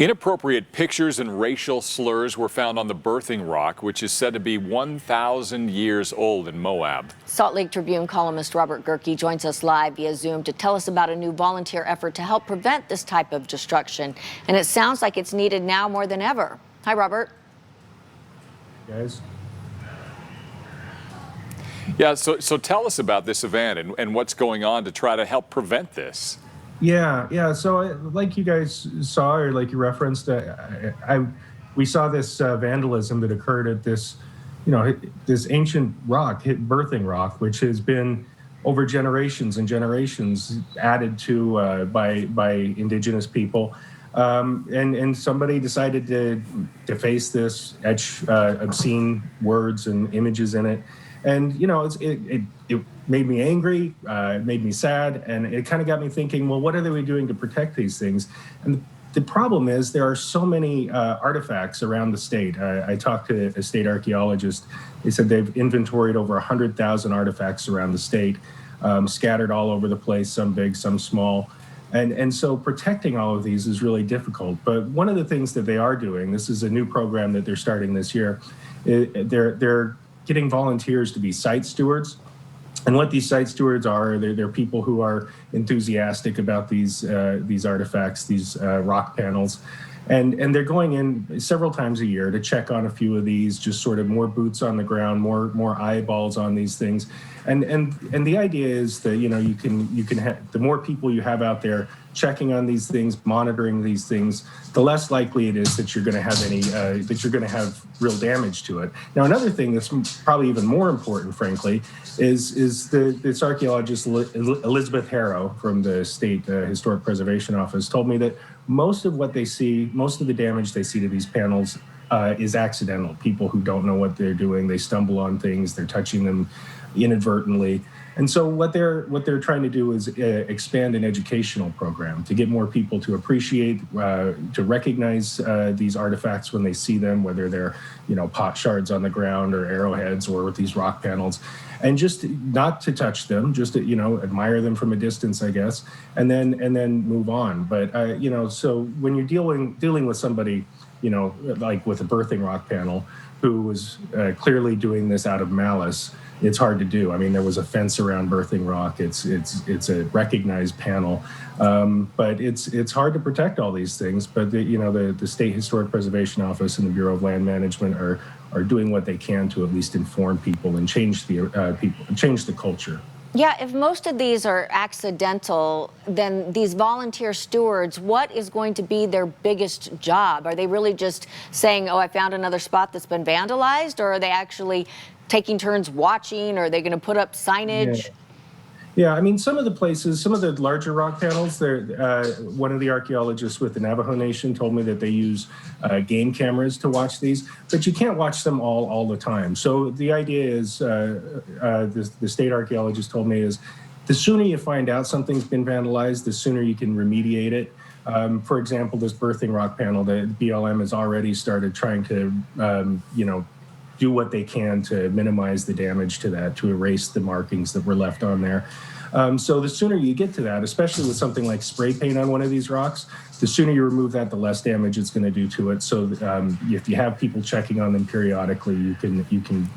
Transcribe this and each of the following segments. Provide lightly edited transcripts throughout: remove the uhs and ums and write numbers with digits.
Inappropriate pictures and racial slurs were found on the Birthing Rock, which is said to be 1,000 years old in Moab. Salt Lake Tribune columnist Robert Gehrke joins us live via Zoom to tell us about a new volunteer effort to help prevent this type of destruction. And it sounds like it's needed now more than ever. Hi, Robert. Guys. Yeah, so tell us about this event and what's going on to try to help prevent this. Yeah. So like you guys saw, or like you referenced, we saw this vandalism that occurred at this, this ancient rock, Birthing Rock, which has been over generations and generations added to by indigenous people. And somebody decided to deface this, etch obscene words and images in it. And, it made me angry, it made me sad, and it kind of got me thinking, well, what are they doing to protect these things? And the problem is there are so many artifacts around the state. I talked to a state archaeologist. They said they've inventoried over 100,000 artifacts around the state, scattered all over the place, some big, some small. And so protecting all of these is really difficult. But one of the things that they are doing, this is a new program that they're starting this year, they're getting volunteers to be site stewards. And what these site stewards are, they're people who are enthusiastic about these artifacts, these rock panels. And they're going in several times a year to check on a few of these, just sort of more boots on the ground, more eyeballs on these things. And the idea is that, you can have, the more people you have out there checking on these things, monitoring these things, the less likely it is that you're going to have that you're going to have real damage to it. Now, another thing that's probably even more important, frankly, is this archaeologist Elizabeth Harrow from the State Historic Preservation Office told me that most of what they see, most of the damage they see to these panels is accidental. People who don't know what they're doing, they stumble on things, they're touching them inadvertently. And so what they're trying to do is expand an educational program to get more people to appreciate, to recognize these artifacts when they see them, whether they're, pot shards on the ground or arrowheads or with these rock panels, and just not to touch them, just to, admire them from a distance, I guess, and then move on. But so when you're dealing with somebody, like with a Birthing Rock panel, who was clearly doing this out of malice, it's hard to do. I mean, there was a fence around Birthing Rock. It's a recognized panel, but it's hard to protect all these things. But the State Historic Preservation Office and the Bureau of Land Management are doing what they can to at least inform people and change the culture. Yeah, if most of these are accidental, then these volunteer stewards, what is going to be their biggest job? Are they really just saying, oh, I found another spot that's been vandalized, or are they actually taking turns watching, or are they going to put up signage? Yeah, I mean, some of the larger rock panels, one of the archaeologists with the Navajo Nation told me that they use game cameras to watch these, but you can't watch them all the time. So the idea is, the state archaeologist told me, is the sooner you find out something's been vandalized, the sooner you can remediate it. For example, this Birthing Rock panel, the BLM has already started trying to, do what they can to minimize the damage to that, to erase the markings that were left on there. So the sooner you get to that, especially with something like spray paint on one of these rocks, the sooner you remove that, the less damage it's going to do to it. So if you have people checking on them periodically, you can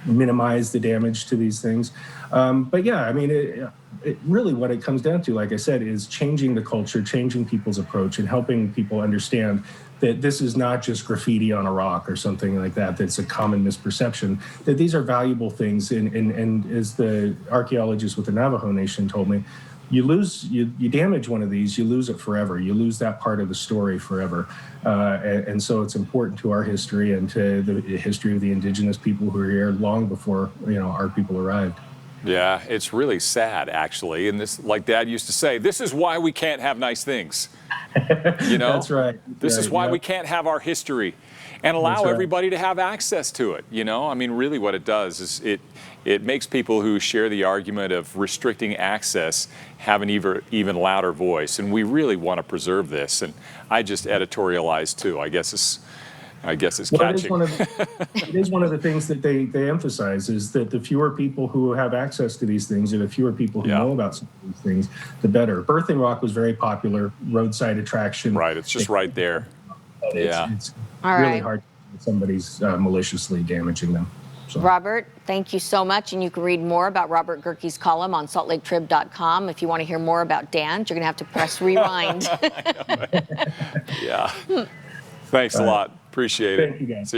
minimize the damage to these things. But yeah, I mean, it really what it comes down to, like I said, is changing the culture, changing people's approach, and helping people understand that this is not just graffiti on a rock or something like that. That's a common misperception, that these are valuable things. And as the archaeologist with the Navajo Nation told me, you damage one of these, you lose it forever. You lose that part of the story forever. And so it's important to our history and to the history of the indigenous people who were here long before, our people arrived. Yeah, it's really sad, actually. And this, like Dad used to say, this is why we can't have nice things. That's right. This is why we can't have our history and allow everybody to have access to it. I mean, really what it does is it makes people who share the argument of restricting access have an even louder voice. And we really want to preserve this. And I just editorialized too. I guess I guess it's Well, it is catching. it is one of the things that they emphasize is that the fewer people who have access to these things, or the fewer people who Yeah. know about some of these things, the better. Birthing Rock was very popular, roadside attraction. Right, it's just right there. But Yeah. it's All really right. hard if somebody's maliciously damaging them. So. Robert, thank you so much. And you can read more about Robert Gerke's column on saltlaketrib.com. If you want to hear more about Dan, you're going to have to press rewind. Yeah. Thanks a lot. Appreciate it. Thank you, guys. See